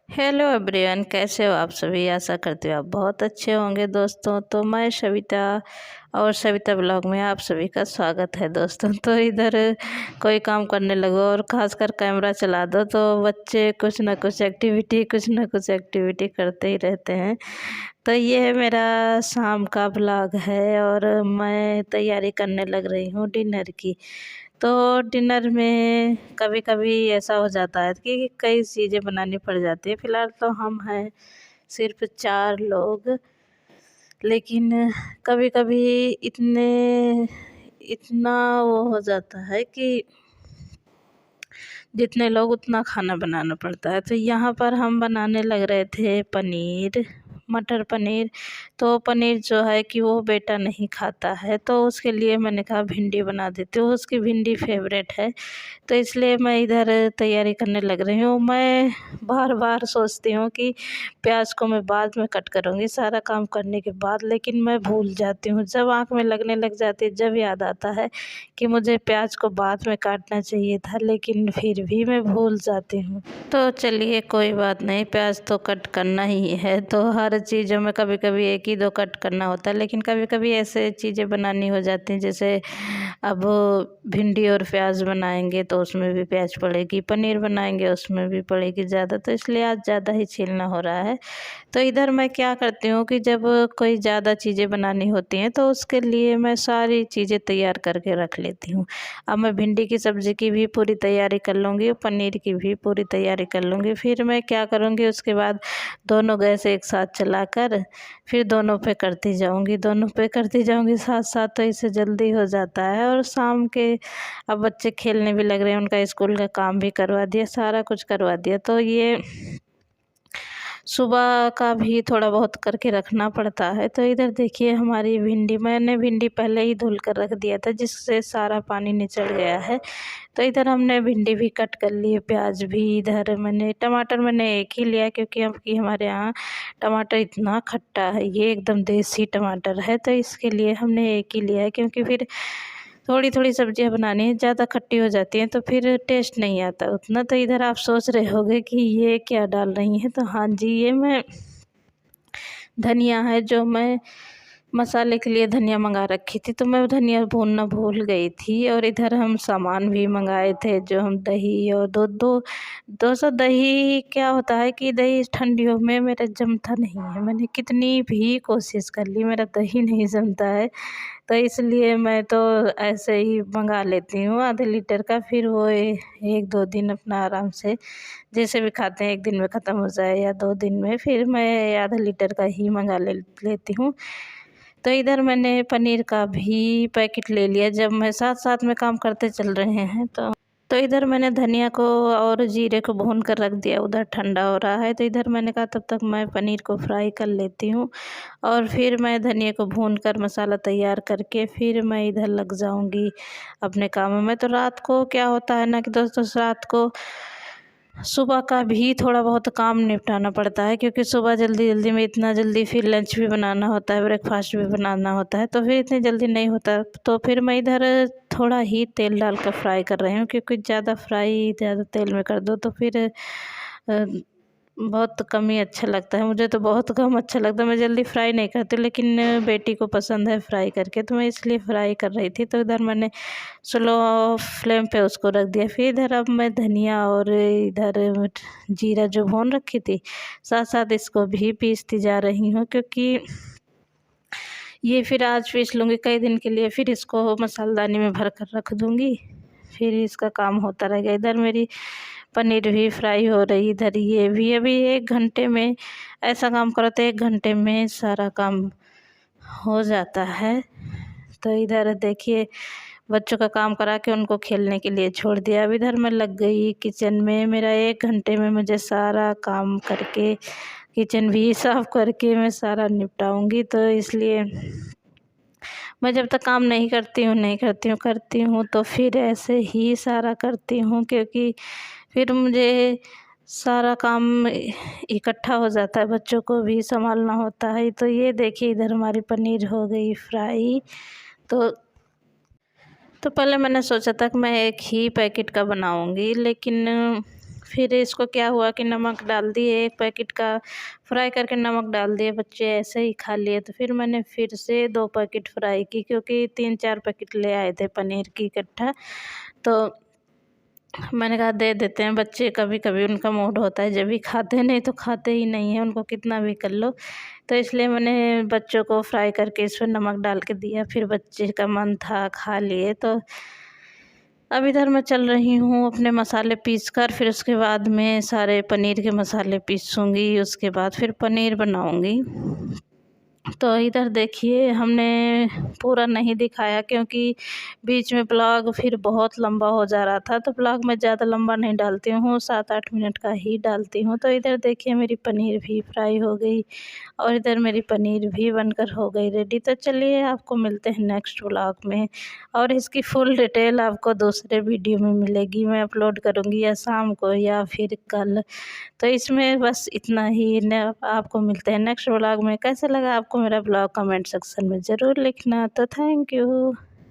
Hello everyone, कैसे हो आप सभी। आशा करती हूँ आप बहुत अच्छे होंगे दोस्तों। तो मैं सविता और सविता ब्लॉग में आप सभी का स्वागत है दोस्तों। तो इधर कोई काम करने लगो और ख़ासकर कैमरा चला दो तो बच्चे कुछ ना कुछ एक्टिविटी करते ही रहते हैं। तो ये है मेरा शाम का ब्लॉग है और मैं तैयारी करने लग रही हूँ डिनर की। तो डिनर में कभी कभी ऐसा हो जाता है कि कई चीज़ें बनानी पड़ जाती है। फ़िलहाल तो हम हैं सिर्फ 4 लोग, लेकिन कभी कभी इतने इतना वो हो जाता है कि जितने लोग उतना खाना बनाना पड़ता है। तो यहाँ पर हम बनाने लग रहे थे पनीर, मटर पनीर। तो पनीर जो है कि वो बेटा नहीं खाता है, तो उसके लिए मैंने कहा भिंडी बना देती हूँ, उसकी भिंडी फेवरेट है। तो इसलिए मैं इधर तैयारी करने लग रही हूँ। मैं बार बार सोचती हूँ कि प्याज को मैं बाद में कट करूँगी सारा काम करने के बाद, लेकिन मैं भूल जाती हूँ। जब आँख में लगने लग जाती है, जब याद आता है कि मुझे प्याज को बाद में काटना चाहिए था, लेकिन फिर भी मैं भूल जाती हूँ। तो चलिए कोई बात नहीं, प्याज तो कट करना ही है। तो हर चीज़ों में कभी कभी एक ही दो कट करना होता है, लेकिन कभी कभी ऐसे चीज़ें बनानी हो जाती हैं। जैसे अब भिंडी और प्याज बनाएंगे तो उसमें भी प्याज पड़ेगी, पनीर बनाएंगे उसमें भी पड़ेगी ज़्यादा, तो इसलिए आज ज़्यादा ही छीलना हो रहा है। तो इधर मैं क्या करती हूँ कि जब कोई ज़्यादा चीज़ें बनानी होती हैं तो उसके लिए मैं सारी चीज़ें तैयार करके रख लेती हूँ। अब मैं भिंडी की सब्ज़ी की भी पूरी तैयारी कर लूँगी, पनीर की भी पूरी तैयारी कर लूँगी। फिर मैं क्या करूँगी, उसके बाद दोनों गैस एक साथ चलाकर फिर दोनों पे करती जाऊँगी साथ साथ, तो इससे जल्दी हो जाता है। और शाम के अब बच्चे खेलने भी लग रहे हैं, उनका स्कूल का काम भी करवा दिया, सारा कुछ करवा दिया। तो ये सुबह का भी थोड़ा बहुत करके रखना पड़ता है। तो इधर देखिए हमारी भिंडी, मैंने भिंडी पहले ही धुल कर रख दिया था जिससे सारा पानी निचड़ गया है। तो इधर हमने भिंडी भी कट कर ली है, प्याज भी। इधर टमाटर मैंने एक ही लिया क्योंकि हमारे यहाँ टमाटर इतना खट्टा है, ये एकदम देसी टमाटर है, तो इसके लिए हमने एक ही लिया है। क्योंकि फिर थोड़ी थोड़ी सब्जियां बनानी है, ज़्यादा खट्टी हो जाती हैं तो फिर टेस्ट नहीं आता उतना। तो इधर आप सोच रहे होंगे कि ये क्या डाल रही हैं, तो हाँ जी, ये मैं धनिया है जो मैं मसाले के लिए धनिया मंगा रखी थी, तो मैं धनिया भूनना भूल गई थी। और इधर हम सामान भी मंगाए थे, जो हम दही और दो सौ दही। क्या होता है कि दही ठंडियों में मेरा जमता नहीं है, मैंने कितनी भी कोशिश कर ली, मेरा दही नहीं जमता है। तो इसलिए मैं तो ऐसे ही मंगा लेती हूँ आधे लीटर का, फिर वो 1-2 दिन अपना आराम से जैसे भी खाते हैं, 1 दिन में ख़त्म हो जाए या 2 दिन में, फिर मैं आधा लीटर का ही मंगा लेती हूँ। तो इधर मैंने पनीर का भी पैकेट ले लिया, जब मैं साथ साथ में काम करते चल रहे हैं। तो इधर मैंने धनिया को और जीरे को भून कर रख दिया, उधर ठंडा हो रहा है। तो इधर मैंने कहा तब तक मैं पनीर को फ्राई कर लेती हूँ और फिर मैं धनिया को भून कर मसाला तैयार करके फिर मैं इधर लग जाऊँगी अपने कामों में। तो रात को क्या होता है ना कि दोस्तों, रात को सुबह का भी थोड़ा बहुत काम निपटाना पड़ता है, क्योंकि सुबह जल्दी जल्दी में इतना जल्दी फिर लंच भी बनाना होता है, ब्रेकफास्ट भी बनाना होता है, तो फिर इतनी जल्दी नहीं होता। तो फिर मैं इधर थोड़ा ही तेल डालकर फ्राई कर रही हूँ, क्योंकि ज़्यादा तेल में कर दो तो फिर बहुत कम ही अच्छा लगता है। मुझे तो बहुत कम अच्छा लगता है, मैं जल्दी फ्राई नहीं करती, लेकिन बेटी को पसंद है फ्राई करके, तो मैं इसलिए फ्राई कर रही थी। तो इधर मैंने स्लो फ्लेम पे उसको रख दिया। फिर इधर अब मैं धनिया और इधर जीरा जो भून रखी थी, साथ साथ इसको भी पीसती जा रही हूँ, क्योंकि ये फिर आज पीस लूँगी कई दिन के लिए, फिर इसको मसालदानी में भर कर रख दूँगी, फिर इसका काम होता रहेगा। इधर मेरी पनीर भी फ्राई हो रही, इधर ये भी अभी 1 घंटे में ऐसा काम करो तो 1 घंटे में सारा काम हो जाता है। तो इधर देखिए बच्चों का काम करा के उनको खेलने के लिए छोड़ दिया। अब इधर मैं लग गई किचन में, मेरा 1 घंटे में मुझे सारा काम करके किचन भी साफ करके मैं सारा निपटाऊंगी। तो इसलिए मैं जब तक काम करती हूँ तो फिर ऐसे ही सारा करती हूँ, क्योंकि फिर मुझे सारा काम इकट्ठा हो जाता है, बच्चों को भी संभालना होता है। तो ये देखिए इधर हमारी पनीर हो गई फ्राई। तो पहले मैंने सोचा था कि मैं एक ही पैकेट का बनाऊंगी, लेकिन फिर इसको क्या हुआ कि नमक डाल दिए, एक पैकेट का फ्राई करके नमक डाल दिए, बच्चे ऐसे ही खा लिए। तो फिर मैंने फिर से 2 पैकेट फ्राई की, क्योंकि 3-4 पैकेट ले आए थे पनीर की इकट्ठा। तो मैंने कहा दे देते हैं, बच्चे कभी कभी उनका मूड होता है जब भी खाते हैं, नहीं तो खाते ही नहीं है, उनको कितना भी कर लो। तो इसलिए मैंने बच्चों को फ्राई करके इसमें नमक डाल के दिया, फिर बच्चे का मन था खा लिए। तो अब इधर मैं चल रही हूँ अपने मसाले पीस कर, फिर उसके बाद में सारे पनीर के मसाले पीसूँगी, उसके बाद फिर पनीर बनाऊँगी। तो इधर देखिए हमने पूरा नहीं दिखाया, क्योंकि बीच में ब्लॉग फिर बहुत लंबा हो जा रहा था। तो ब्लॉग मैं ज़्यादा लंबा नहीं डालती हूँ, 7-8 मिनट का ही डालती हूँ। तो इधर देखिए मेरी पनीर भी फ्राई हो गई और इधर मेरी पनीर भी बनकर हो गई रेडी। तो चलिए आपको मिलते हैं नेक्स्ट व्लॉग में, और इसकी फुल डिटेल आपको दूसरे वीडियो में मिलेगी। मैं अपलोड करूँगी या शाम को या फिर कल। तो इसमें बस इतना ही न, आपको मिलते हैं नेक्स्ट व्लॉग में। कैसा लगा आपको मेरा ब्लॉग कमेंट सेक्शन में ज़रूर लिखना। तो थैंक यू।